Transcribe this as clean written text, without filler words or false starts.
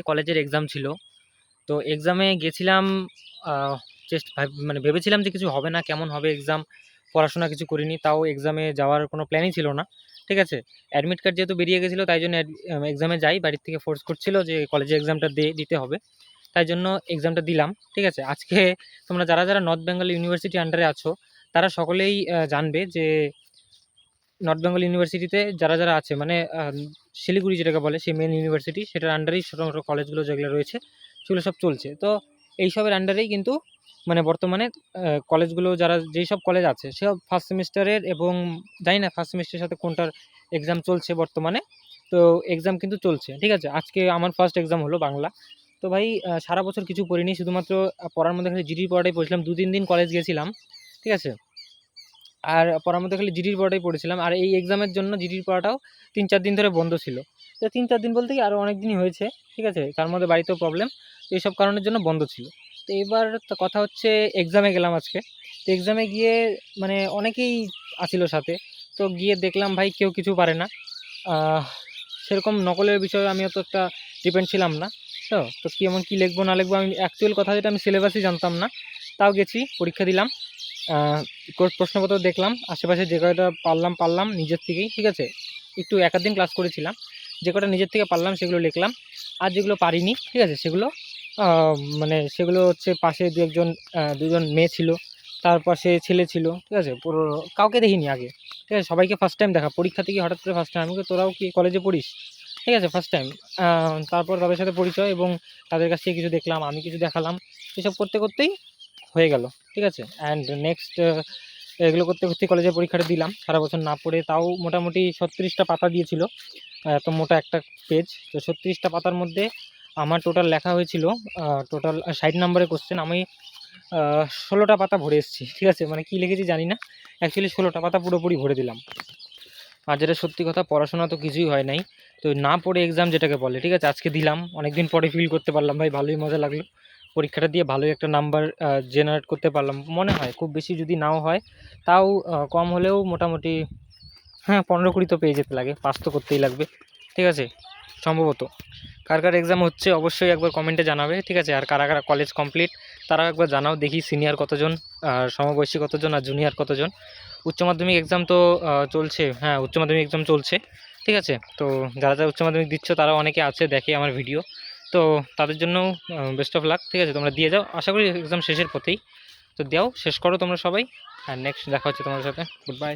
কলেজের এক্সাম ছিল। তো এক্সামে গেছিলাম। মানে ভেবেছিলাম যে কিছু হবে না, কেমন হবে এক্সাম, পড়াশোনা কিছু করিনি, তাও এক্সামে যাওয়ার কোনো প্ল্যানই ছিল না। ঠিক আছে, অ্যাডমিট কার্ড যেহেতু বেরিয়ে গেছিলো তাই জন্য এক্সামে যাই, বাড়ির থেকে ফোর্স করছিল যে কলেজে এক্সামটা দিতে হবে, তাই জন্য এক্সামটা দিলাম। ঠিক আছে, আজকে তোমরা যারা যারা নর্থ বেঙ্গল ইউনিভার্সিটি আন্ডারে আছো তারা সকলেই জানবে যে নর্থ বেঙ্গল ইউনিভার্সিটিতে যারা যারা আছে, মানে শিলিগুড়ি যেটাকে বলে সেই মেন ইউনিভার্সিটি, সেটার আন্ডারেই ছোটো ছোটো কলেজগুলো যেগুলো রয়েছে সেগুলো সব চলছে। তো এইসবের আন্ডারেই কিন্তু মানে বর্তমানে কলেজগুলো যারা যেই সব কলেজ আছে সব ফার্স্ট সেমিস্টারের, এবং জানি না ফার্স্ট সেমিস্টারের সাথে কোনটার এক্সাম চলছে বর্তমানে। তো এক্সাম কিন্তু চলছে। ঠিক আছে, আজকে আমার ফার্স্ট এক্সাম হলো বাংলা। তো ভাই সারা বছর কিছু পড়িনি, শুধুমাত্র পড়ার মধ্যে খালি জিডির পড়াটাই পড়েছিলাম, 2-3 দিন কলেজ গেছিলাম। ঠিক আছে, আর পড়ার মধ্যে খালি জিডির পড়াটাই পড়েছিলাম, আর এই এক্সামের জন্য জিডির পড়াটাও 3-4 দিন ধরে বন্ধ ছিল। তো 3-4 দিন বলতে কি আরও অনেক দিনই হয়েছে। ঠিক আছে, তার মধ্যে বাড়িতেও প্রবলেম, তো এইসব কারণের জন্য বন্ধ ছিল। তো এবার তো কথা হচ্ছে এক্সামে গেলাম আজকে। তো এক্সামে গিয়ে মানে অনেকেই আছিল সাথে, তো গিয়ে দেখলাম ভাই কেউ কিছু পারে না। সেরকম নকলের বিষয়ে আমি অত একটা ডিপেন্ড ছিলাম না। তো তো কেমন কী লিখবো না লিখবো, আমি অ্যাকচুয়াল কথা যেটা আমি সিলেবাসই জানতাম না, তাও গেছি পরীক্ষা দিলাম। প্রশ্নপত্র দেখলাম, আশেপাশে যে কয়টা পারলাম নিজের থেকেই। ঠিক আছে, একটু এক আধ দিন ক্লাস করেছিলাম, যে কটা নিজের থেকে পারলাম সেগুলো লিখলাম। আর যেগুলো পারিনি, ঠিক আছে, সেগুলো মানে সেগুলো হচ্ছে পাশে দুজন মেয়ে ছিল, তার পাশে ছেলে ছিল। ঠিক আছে, পুরো কাউকে দেখিনি আগে। ঠিক আছে, সবাইকে ফার্স্ট টাইম দেখা, পরীক্ষা থেকে হঠাৎ করে ফার্স্ট টাইম। আমি বলি, তোরাও কি কলেজে পড়িস? ঠিক আছে, ফার্স্ট টাইম। তারপর তাদের সাথে পরিচয়, এবং তাদের কাছ থেকে কিছু দেখলাম, আমি কিছু দেখালাম। এসব করতে করতেই হয়ে গেল। ঠিক আছে, অ্যান্ড নেক্সট এগুলো করতে করতে কলেজের পরীক্ষাটা দিলাম সারা বছর না পড়ে। তাও মোটামুটি 36টা পাতা দিয়েছিল, এত মোটা একটা পেজ। তো 36টা পাতার মধ্যে আমার টোটাল লেখা হয়েছিল টোটাল 60 নম্বরের কোশ্চেন। আমি 16টা পাতা ভরে এসেছি। ঠিক আছে, মানে কী লিখেছি জানি না, অ্যাকচুয়ালি 16টা পাতা পুরোপুরি ভরে দিলাম। আর যেটা সত্যি কথা, পড়াশোনা তো কিছুই হয় নাই, তো না পড়ে এক্সাম যেটাকে বলে। ঠিক আছে, আজকে দিলাম, অনেকদিন পরে ফিল করতে পারলাম ভাই, ভালোই মজা লাগলো। পরীক্ষাটা দিয়ে ভালোই একটা নাম্বার জেনারেট করতে পারলাম মনে হয়। খুব বেশি যদি নাও হয় তাও কম হলেও মোটামুটি হ্যাঁ 15-20 তো পেয়ে যেতে লাগে, পাস তো করতেই লাগবে। ঠিক আছে, সম্ভবত। কার কার এক্সাম হচ্ছে অবশ্যই একবার কমেন্টে জানাবে। ঠিক আছে, আর কারা কারা কলেজ কমপ্লিট তারাও একবার জানাও, দেখি সিনিয়র কতজন, আর সমবয়সী কতজন, আর জুনিয়র কতজন। উচ্চ মাধ্যমিক এক্সাম তো চলছে, হ্যাঁ উচ্চ মাধ্যমিক এক্সাম চলছে। ঠিক আছে, তো যারা যারা উচ্চ মাধ্যমিক দিচ্ছ তারা অনেকে আছে, দেখে আমার ভিডিও, তো তাদের জন্য বেস্ট অফ লাক। ঠিক আছে, তোমরা দিয়ে যাও, আশা করি এক্সাম শেষের পথেই। তো দাও, শেষ করো তোমরা সবাই, আর নেক্সট দেখা হচ্ছে তোমাদের সাথে। Good bye.